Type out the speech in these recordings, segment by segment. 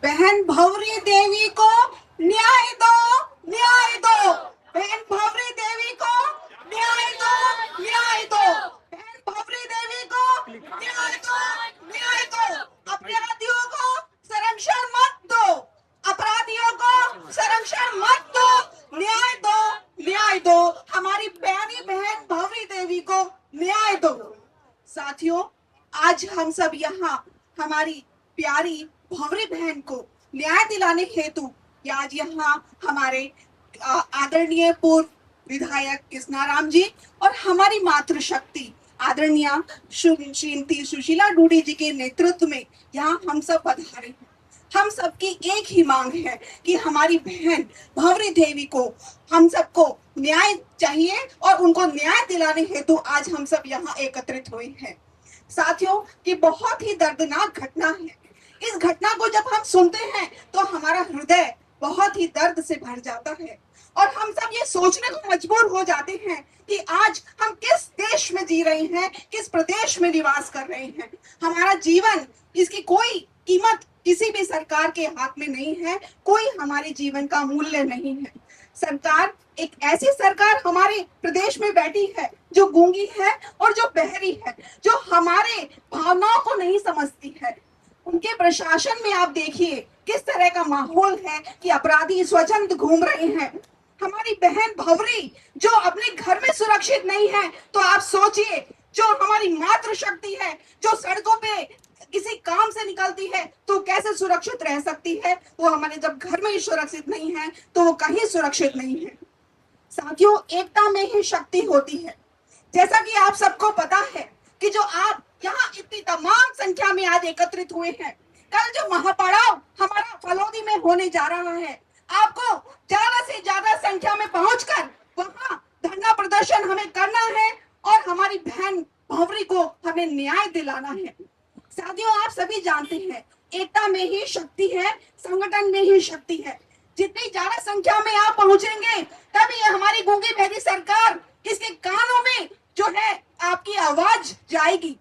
बहन भवरी देवी को न्याय दो, न्याय दो। बहन भवरी देवी को न्याय दो, न्याय दो। बहन भवरी देवी को न्याय दो, न्याय दो। अपराधियों को संरक्षण मत दो, अपराधियों को संरक्षण मत दो, न्याय दो, न्याय दो। हमारी प्यारी बहन भवरी देवी को न्याय दो। साथियों, आज हम सब यहाँ हमारी प्यारी भंवरी बहन को न्याय दिलाने हेतु आज यहाँ हमारे आदरणीय पूर्व विधायक कृष्णाराम जी और हमारी मातृशक्ति आदरणीय श्रीमती सुशीला डूडी जी के नेतृत्व में यहाँ हम सब पधारे हैं। हम सबकी एक ही मांग है कि हमारी बहन भंवरी देवी को हम सबको न्याय चाहिए और उनको न्याय दिलाने हेतु आज हम सब यहाँ एकत्रित हुए हैं। साथियों, कि बहुत ही दर्दनाक घटना है। इस घटना को जब हम सुनते हैं तो हमारा हृदय बहुत ही दर्द से भर जाता है और हम सब ये सोचने को मजबूर हो जाते हैं कि आज हम किस देश में जी रहे हैं, किस प्रदेश में निवास कर रहे हैं। हमारा जीवन, इसकी कोई कीमत किसी भी सरकार के हाथ में नहीं है, कोई हमारे जीवन का मूल्य नहीं है। सरकार, एक ऐसी सरकार हमारे प्रदेश में बैठी है जो गूंगी है और जो बहरी है, जो हमारे भावनाओं को नहीं समझती है। उनके प्रशासन में आप देखिए किस तरह का माहौल है कि अपराधी स्वतंत्र घूम रहे हैं। हमारी बहन भंवरी जो अपने घर में सुरक्षित नहीं है, तो आप सोचिए जो हमारी मातृशक्ति है, जो सड़कों पे किसी काम से निकलती है तो कैसे सुरक्षित रह सकती है। वो हमारे जब घर में ही सुरक्षित नहीं है तो वो कहीं सुरक्षित नहीं है। साथियों, एकता में ही शक्ति होती है। जैसा कि आप सबको पता है कि जो आप यहाँ इतनी तमाम संख्या में आज एकत्रित हुए हैं, कल जो महापड़ाव हमारा फलोदी में होने जा रहा है, आपको ज्यादा से ज्यादा संख्या में पहुंचकर वहां धरना प्रदर्शन हमें करना है और हमारी बहन भंवरी को हमें न्याय दिलाना है। साथियों, आप सभी जानते हैं एकता में ही शक्ति है, संगठन में ही शक्ति है। जितनी ज्यादा संख्या में आप पहुंचेंगे तभी हमारी गूंगी बहरी सरकार, इसके कानों में जो है आपकी आवाज जाएगी।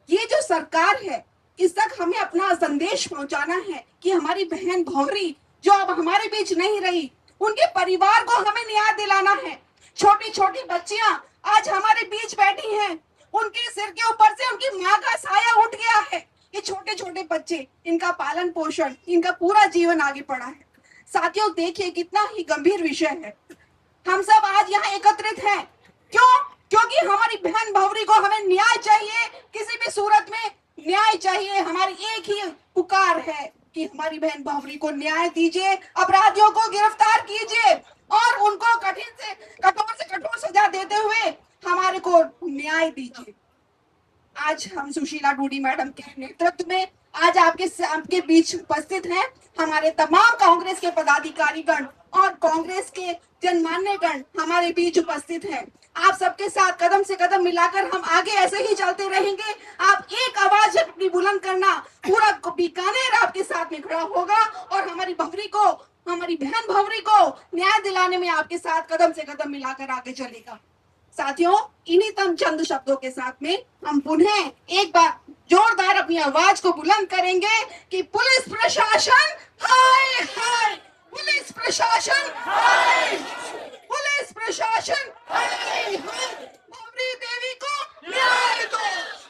ये जो सरकार है, इस तक हमें अपना संदेश पहुंचाना है कि हमारी बहन भंवरी जो अब हमारे बीच नहीं रही, उनके परिवार को हमें न्याय दिलाना है। छोटी छोटी बच्चियां आज हमारे बीच बैठी हैं, उनके सिर के ऊपर से उनकी माँ का साया उठ गया है। ये छोटे छोटे बच्चे, इनका पालन पोषण, इनका पूरा जीवन आगे पड़ा है। साथियों, देखिए कितना ही गंभीर विषय है। हम सब आज यहाँ एकत्रित हैं, क्यों? क्योंकि हमारी बहन भंवरी को हमें न्याय चाहिए, किसी भी सूरत में न्याय चाहिए। हमारी एक ही पुकार है कि हमारी बहन भंवरी को न्याय दीजिए, अपराधियों को गिरफ्तार कीजिए और उनको कठोर से कठोर सजा देते हुए हमारे को न्याय दीजिए। आज हम सुशीला डूडी मैडम के नेतृत्व में आज आपके बीच उपस्थित हैं हमारे तमाम कांग्रेस के पदाधिकारीगण और कांग्रेस के जनमान्य गण हमारे बीच उपस्थित हैं। आप सबके साथ कदम से कदम मिलाकर हम आगे ऐसे ही चलते रहेंगे। आप एक आवाज अपनी बुलंद करना, पूरा बीकानेर आपके साथ में खड़ा होगा और हमारी बहन भंवरी को न्याय दिलाने में आपके साथ कदम से कदम मिलाकर आगे चलेगा। साथियों, इन्हीं तम चंद शब्दों के साथ में हम पुनः एक बार जोरदार अपनी आवाज को बुलंद करेंगे कि पुलिस प्रशासन हाय हाय, पुलिस प्रशासन हाय, पुलिस प्रशासन हाय हाय, भंवरी देवी को न्याय दो,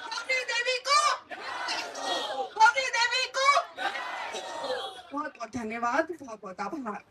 भंवरी देवी को न्याय दो, भंवरी देवी को न्याय दो। बहुत बहुत धन्यवाद, बहुत बहुत आभार।